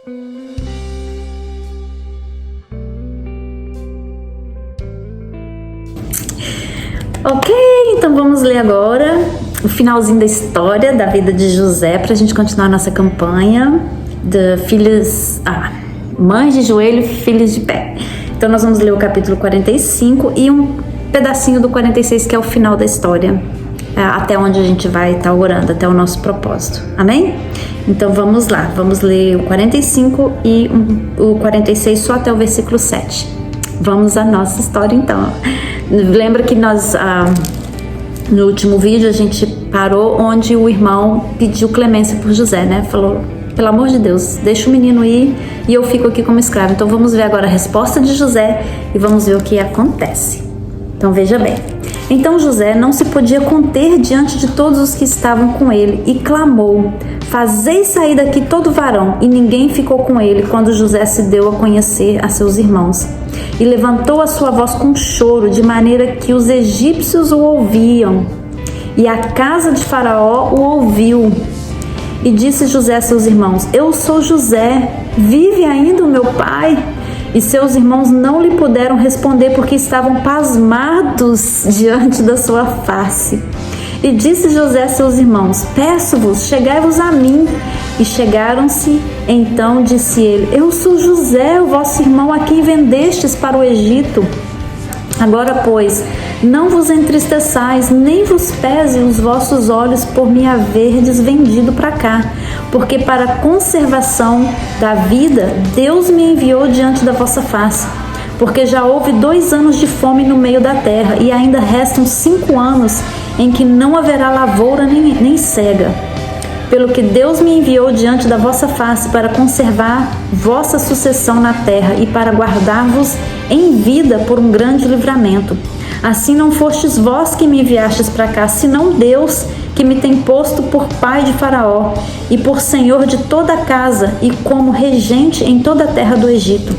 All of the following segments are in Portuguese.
Ok, então vamos ler agora o finalzinho da história da vida de José para a gente continuar a nossa campanha de mães de joelho, filhos de pé. Então nós vamos ler o capítulo 45 e um pedacinho do 46, que é o final da história, até onde a gente vai estar orando, até o nosso propósito. Amém? Então vamos lá, vamos ler o 45 e o 46 só até o versículo 7. Vamos à nossa história então. Lembra que nós, no último vídeo, a gente parou onde o irmão pediu clemência por José, né? Falou, pelo amor de Deus, deixa o menino ir e eu fico aqui como escravo. Então vamos ver agora a resposta de José e vamos ver o que acontece. Então veja bem. Então José não se podia conter diante de todos os que estavam com ele e clamou: fazei sair daqui todo varão. E ninguém ficou com ele quando José se deu a conhecer a seus irmãos. E levantou a sua voz com choro, de maneira que os egípcios o ouviam. E a casa de Faraó o ouviu. E disse José a seus irmãos: eu sou José, vive ainda o meu pai? E seus irmãos não lhe puderam responder, porque estavam pasmados diante da sua face. E disse José a seus irmãos: peço-vos, chegai-vos a mim. E chegaram-se, então disse ele: eu sou José, o vosso irmão, a quem vendestes para o Egito. Agora, pois, não vos entristeçais, nem vos pese os vossos olhos por me haverdes vendido para cá, porque para a conservação da vida Deus me enviou diante da vossa face. Porque já houve 2 anos de fome no meio da terra, e ainda restam 5 anos em que não haverá lavoura nem cega. Pelo que Deus me enviou diante da vossa face para conservar vossa sucessão na terra e para guardar-vos em vida por um grande livramento. Assim não fostes vós que me enviastes para cá, senão Deus, que me tem posto por pai de Faraó e por senhor de toda a casa e como regente em toda a terra do Egito.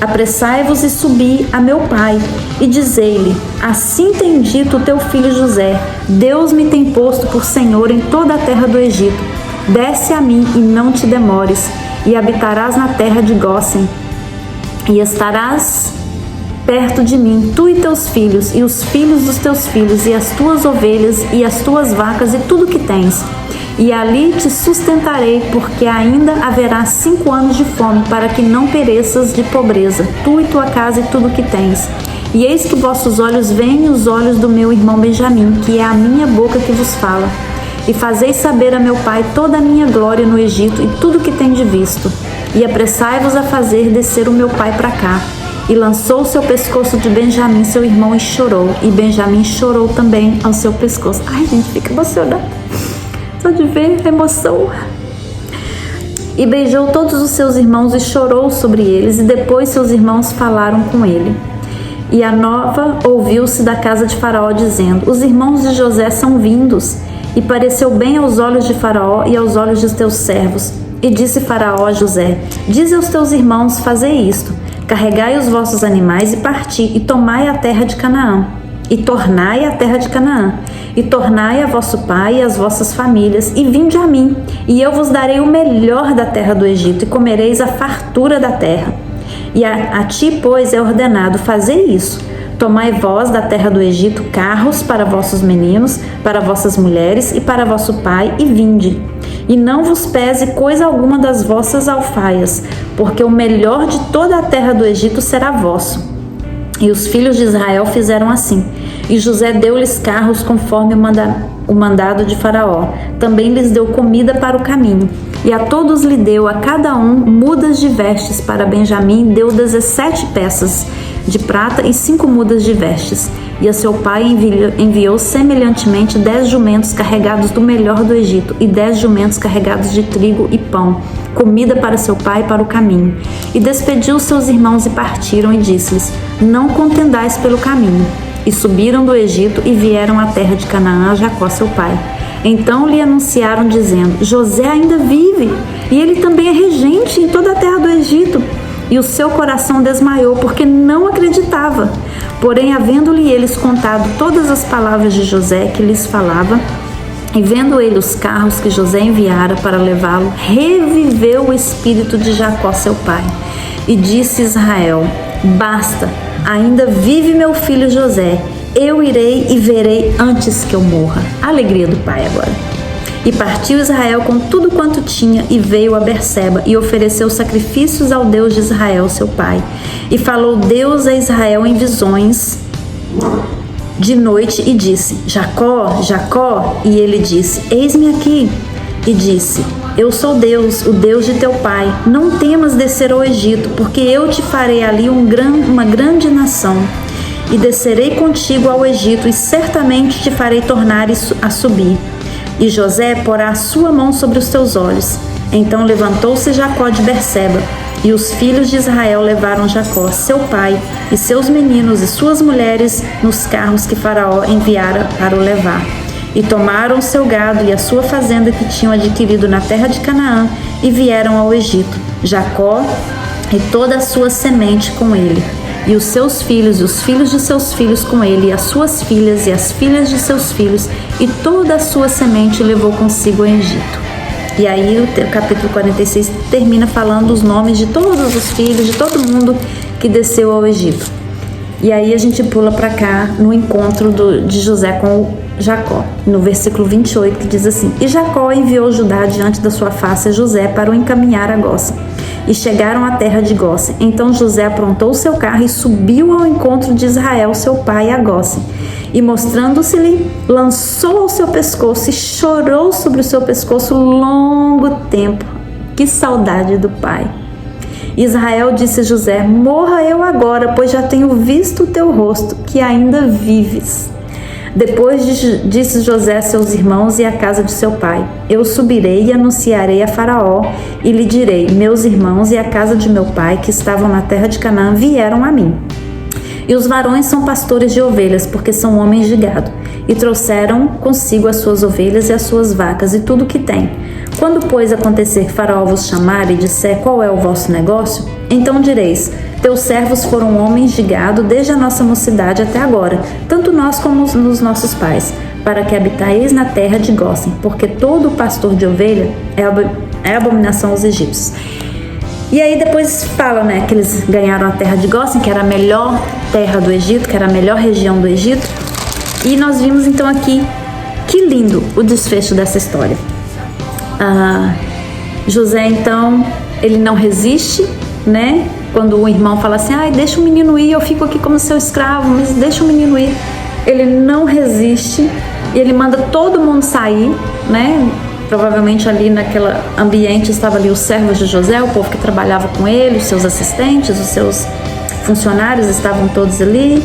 Apressai-vos e subi a meu pai e dizei-lhe: assim tem dito o teu filho José, Deus me tem posto por senhor em toda a terra do Egito. Desce a mim e não te demores, e habitarás na terra de Gósen, e estarás perto de mim, tu e teus filhos, e os filhos dos teus filhos, e as tuas ovelhas, e as tuas vacas, e tudo que tens. E ali te sustentarei, porque ainda haverá 5 anos de fome, para que não pereças de pobreza, tu e tua casa e tudo que tens. E eis que vossos olhos veem os olhos do meu irmão Benjamim, que é a minha boca que vos fala. E fazeis saber a meu pai toda a minha glória no Egito e tudo que tendes visto. E apressai-vos a fazer descer o meu pai para cá. E lançou o seu pescoço de Benjamim, seu irmão, e chorou. E Benjamim chorou também ao seu pescoço. Ai, gente, fica emocionada só de ver a emoção. E beijou todos os seus irmãos e chorou sobre eles. E depois seus irmãos falaram com ele. E a nova ouviu-se da casa de Faraó, dizendo: os irmãos de José são vindos. E pareceu bem aos olhos de Faraó e aos olhos de teus servos. E disse Faraó a José: dize aos teus irmãos, fazei isto: carregai os vossos animais e parti, e tomai a terra de Canaã. E tornai a terra de Canaã. E tornai a vosso pai e as vossas famílias, e vinde a mim, e eu vos darei o melhor da terra do Egito, e comereis a fartura da terra. E a ti, pois, é ordenado fazer isso: tomai vós da terra do Egito carros para vossos meninos, para vossas mulheres e para vosso pai, e vinde. E não vos pese coisa alguma das vossas alfaias, porque o melhor de toda a terra do Egito será vosso. E os filhos de Israel fizeram assim. E José deu-lhes carros conforme o mandado de Faraó. Também lhes deu comida para o caminho. E a todos lhe deu, a cada um, mudas de vestes. Para Benjamim deu 17 peças de prata e 5 mudas de vestes. E a seu pai enviou semelhantemente 10 jumentos carregados do melhor do Egito, e 10 jumentos carregados de trigo e pão, comida para seu pai para o caminho. E despediu seus irmãos e partiram, e disse-lhes: não contendais pelo caminho. E subiram do Egito e vieram à terra de Canaã a Jacó seu pai. Então lhe anunciaram, dizendo: José ainda vive, e ele também é regente em toda a terra do Egito. E o seu coração desmaiou, porque não acreditava. Porém, havendo-lhe eles contado todas as palavras de José que lhes falava, E vendo ele os carros que José enviara para levá-lo, reviveu o espírito de Jacó, seu pai. E disse Israel: basta, ainda vive meu filho José. Eu irei e verei antes que eu morra. A alegria do pai agora. E partiu Israel com tudo quanto tinha e veio a Berseba e ofereceu sacrifícios ao Deus de Israel, seu pai. E falou Deus a Israel em visões de noite e disse: Jacó, Jacó. E ele disse: eis-me aqui. E disse: eu sou Deus, o Deus de teu pai. Não temas descer ao Egito, porque eu te farei ali uma grande nação. E descerei contigo ao Egito, e certamente te farei tornar a subir. E José porá a sua mão sobre os teus olhos. Então levantou-se Jacó de Berseba, e os filhos de Israel levaram Jacó, seu pai, e seus meninos e suas mulheres nos carros que Faraó enviara para o levar. E tomaram seu gado e a sua fazenda que tinham adquirido na terra de Canaã, e vieram ao Egito, Jacó e toda a sua semente com ele, e os seus filhos e os filhos de seus filhos com ele, e as suas filhas e as filhas de seus filhos, e toda a sua semente levou consigo ao Egito. E aí o capítulo 46 termina falando os nomes de todos os filhos, de todo mundo que desceu ao Egito. E aí a gente pula para cá no encontro de José com Jacó, no versículo 28, que diz assim: E Jacó enviou Judá diante da sua face a José para o encaminhar a Gósen. E chegaram à terra de Gósen. Então José aprontou o seu carro e subiu ao encontro de Israel, seu pai, a Gósen. E mostrando-se-lhe, lançou ao seu pescoço e chorou sobre o seu pescoço longo tempo. Que saudade do pai! Israel disse a José: morra eu agora, pois já tenho visto o teu rosto, que ainda vives. Depois disse José a seus irmãos e à casa de seu pai: eu subirei e anunciarei a Faraó, e lhe direi: meus irmãos e a casa de meu pai, que estavam na terra de Canaã, vieram a mim. E os varões são pastores de ovelhas, porque são homens de gado, e trouxeram consigo as suas ovelhas e as suas vacas e tudo o que têm. Quando, pois, acontecer que Faraó vos chamar e disser: qual é o vosso negócio? Então direis: teus servos foram homens de gado desde a nossa mocidade até agora, tanto nós como os nossos pais, para que habitaeis na terra de Gósen, porque todo pastor de ovelha é abominação aos egípcios. E aí depois fala, né, que eles ganharam a terra de Gósen, que era a melhor terra do Egito, que era a melhor região do Egito. E nós vimos então aqui, que lindo o desfecho dessa história. José então, ele não resiste, né? Quando o irmão fala assim: ai, deixa o menino ir, eu fico aqui como seu escravo, mas deixa o menino ir. Ele não resiste e ele manda todo mundo sair, né? Provavelmente ali naquele ambiente estava ali os servos de José, o povo que trabalhava com ele, os seus assistentes, os seus funcionários estavam todos ali.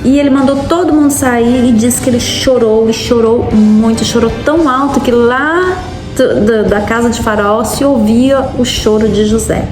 E ele mandou todo mundo sair e diz que ele chorou, e chorou muito, chorou tão alto que lá da casa de Faraó se ouvia o choro de José.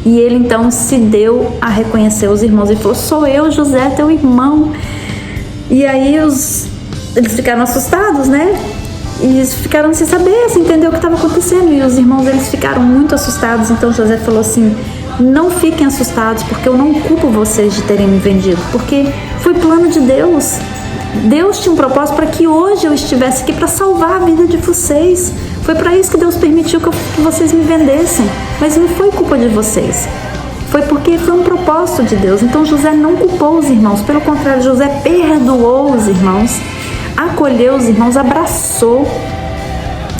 E ele então se deu a reconhecer os irmãos e falou: sou eu, José, teu irmão. E aí eles ficaram assustados, né? E ficaram sem saber, sem entender o que estava acontecendo. E os irmãos, eles ficaram muito assustados. Então José falou assim: não fiquem assustados, porque eu não culpo vocês de terem me vendido, porque foi plano de Deus. Deus tinha um propósito para que hoje eu estivesse aqui para salvar a vida de vocês. Foi para isso que Deus permitiu que vocês me vendessem. Mas não foi culpa de vocês. Foi porque foi um propósito de Deus. Então José não culpou os irmãos. Pelo contrário, José perdoou os irmãos, acolheu os irmãos, abraçou.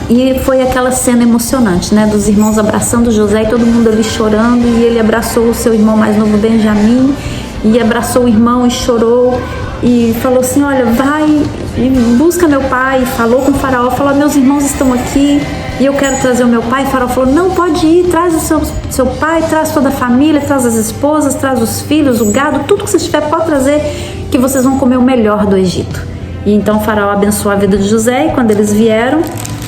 E foi aquela cena emocionante, né? Dos irmãos abraçando José e todo mundo ali chorando. E ele abraçou o seu irmão mais novo, Benjamim, e abraçou o irmão e chorou. E falou assim: olha, vai e busca meu pai. E falou com o Faraó, falou: meus irmãos estão aqui e eu quero trazer o meu pai. E o Faraó falou: não, pode ir, traz o seu pai, traz toda a família, traz as esposas, traz os filhos, o gado, tudo que você tiver, pode trazer, que vocês vão comer o melhor do Egito. E então o Faraó abençoou a vida de José. E quando eles vieram,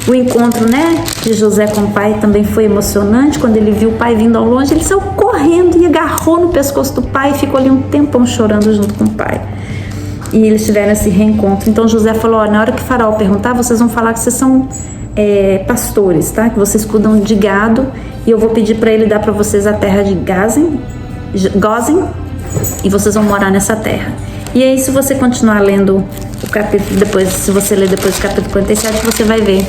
o encontro, né, de José com o pai também foi emocionante. Quando ele viu o pai vindo ao longe, ele saiu correndo e agarrou no pescoço do pai e ficou ali um tempão chorando junto com o pai. E eles tiveram esse reencontro. Então José falou: na hora que o Faraó perguntar, vocês vão falar que vocês são pastores, tá? Que vocês cuidam de gado, e eu vou pedir para ele dar para vocês a terra de Gósen, e vocês vão morar nessa terra. E aí, se você continuar lendo o capítulo depois, se você ler depois do capítulo 47, você vai ver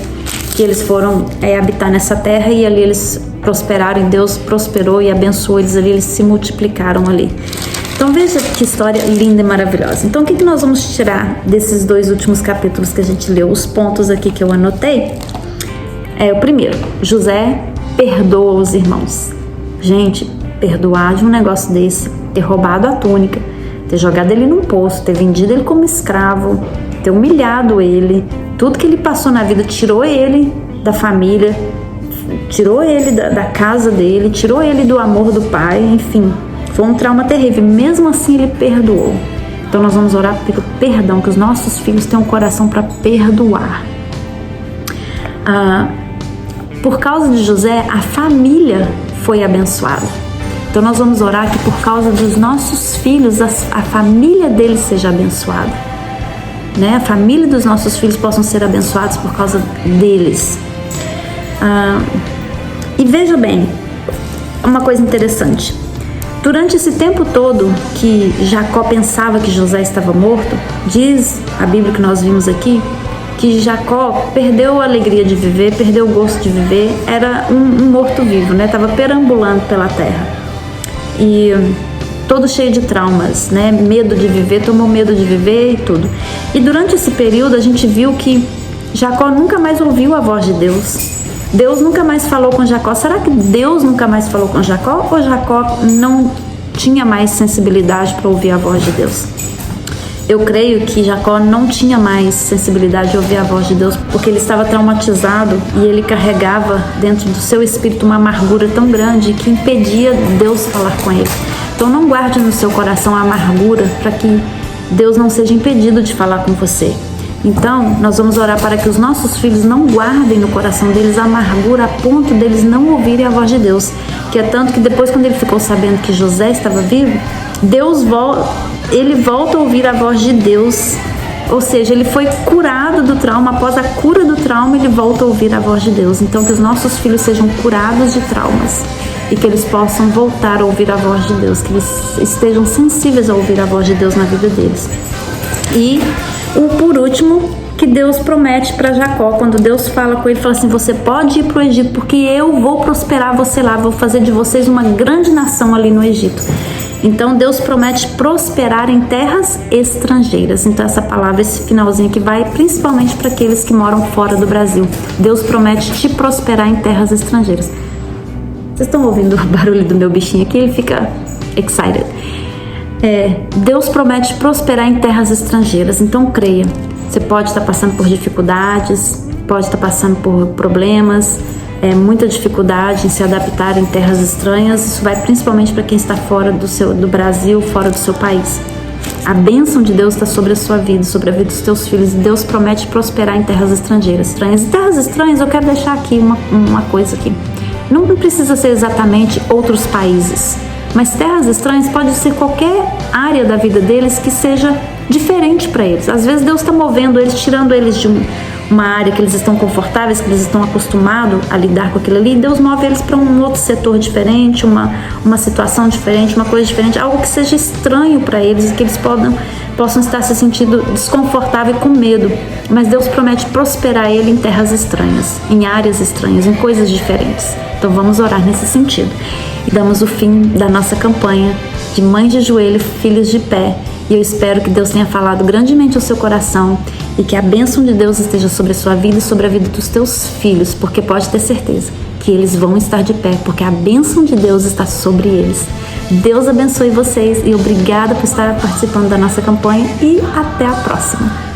que eles foram habitar nessa terra e ali eles prosperaram, e Deus prosperou e abençoou eles ali, eles se multiplicaram ali. Então veja que história linda e maravilhosa. Então o que nós vamos tirar desses 2 últimos capítulos que a gente leu? Os pontos aqui que eu anotei. O primeiro, José perdoa os irmãos. Gente, perdoar de um negócio desse, ter roubado a túnica, ter jogado ele num poço, ter vendido ele como escravo, ter humilhado ele, tudo que ele passou na vida, tirou ele da família, tirou ele da casa dele, tirou ele do amor do pai, enfim, foi um trauma terrível. Mesmo assim ele perdoou. Então nós vamos orar pelo perdão, que os nossos filhos tenham um coração para perdoar. Por causa de José, a família foi abençoada. Então nós vamos orar que por causa dos nossos filhos, a família deles seja abençoada, né? A família dos nossos filhos possam ser abençoados por causa deles. E veja bem, uma coisa interessante. Durante esse tempo todo que Jacó pensava que José estava morto, diz a Bíblia que nós vimos aqui, que Jacó perdeu a alegria de viver, perdeu o gosto de viver, era um morto-vivo, né? Estava perambulando pela terra. E todo cheio de traumas, né? Medo de viver, tomou medo de viver e tudo. E durante esse período a gente viu que Jacó nunca mais ouviu a voz de Deus. Deus nunca mais falou com Jacó. Será que Deus nunca mais falou com Jacó? Ou Jacó não tinha mais sensibilidade para ouvir a voz de Deus? Eu creio que Jacó não tinha mais sensibilidade de ouvir a voz de Deus, porque ele estava traumatizado e ele carregava dentro do seu espírito uma amargura tão grande que impedia Deus falar com ele. Então não guarde no seu coração a amargura para que Deus não seja impedido de falar com você. Então, nós vamos orar para que os nossos filhos não guardem no coração deles a amargura a ponto deles não ouvirem a voz de Deus. Que é tanto que depois, quando ele ficou sabendo que José estava vivo, ele volta a ouvir a voz de Deus. Ou seja, ele foi curado do trauma. Após a cura do trauma, ele volta a ouvir a voz de Deus. Então, que os nossos filhos sejam curados de traumas e que eles possam voltar a ouvir a voz de Deus, que eles estejam sensíveis a ouvir a voz de Deus na vida deles. E por último, que Deus promete para Jacó, quando Deus fala com ele, fala assim: você pode ir para o Egito, porque eu vou prosperar você lá, vou fazer de vocês uma grande nação ali no Egito. Então Deus promete prosperar em terras estrangeiras. Então essa palavra, esse finalzinho aqui vai principalmente para aqueles que moram fora do Brasil. Deus promete te prosperar em terras estrangeiras. Vocês estão ouvindo o barulho do meu bichinho aqui? Ele fica excited. Deus promete prosperar em terras estrangeiras, então creia. Você pode estar passando por dificuldades, pode estar passando por problemas, muita dificuldade em se adaptar em terras estranhas. Isso vai principalmente para quem está fora do Brasil, fora do seu país. A bênção de Deus está sobre a sua vida, sobre a vida dos teus filhos, e Deus promete prosperar em terras estrangeiras. Em terras estranhas, eu quero deixar aqui uma coisa aqui. Não precisa ser exatamente outros países, mas terras estranhas pode ser qualquer área da vida deles que seja diferente para eles. Às vezes Deus está movendo eles, tirando eles de uma área que eles estão confortáveis, que eles estão acostumados a lidar com aquilo ali, e Deus move eles para um outro setor diferente, uma situação diferente, uma coisa diferente, algo que seja estranho para eles e que eles possam estar se sentindo desconfortável e com medo. Mas Deus promete prosperar ele em terras estranhas, em áreas estranhas, em coisas diferentes. Então vamos orar nesse sentido. E damos o fim da nossa campanha de Mães de Joelho, Filhos de Pé. E eu espero que Deus tenha falado grandemente ao seu coração e que a bênção de Deus esteja sobre a sua vida e sobre a vida dos teus filhos, porque pode ter certeza que eles vão estar de pé, porque a bênção de Deus está sobre eles. Deus abençoe vocês e obrigada por estar participando da nossa campanha e até a próxima.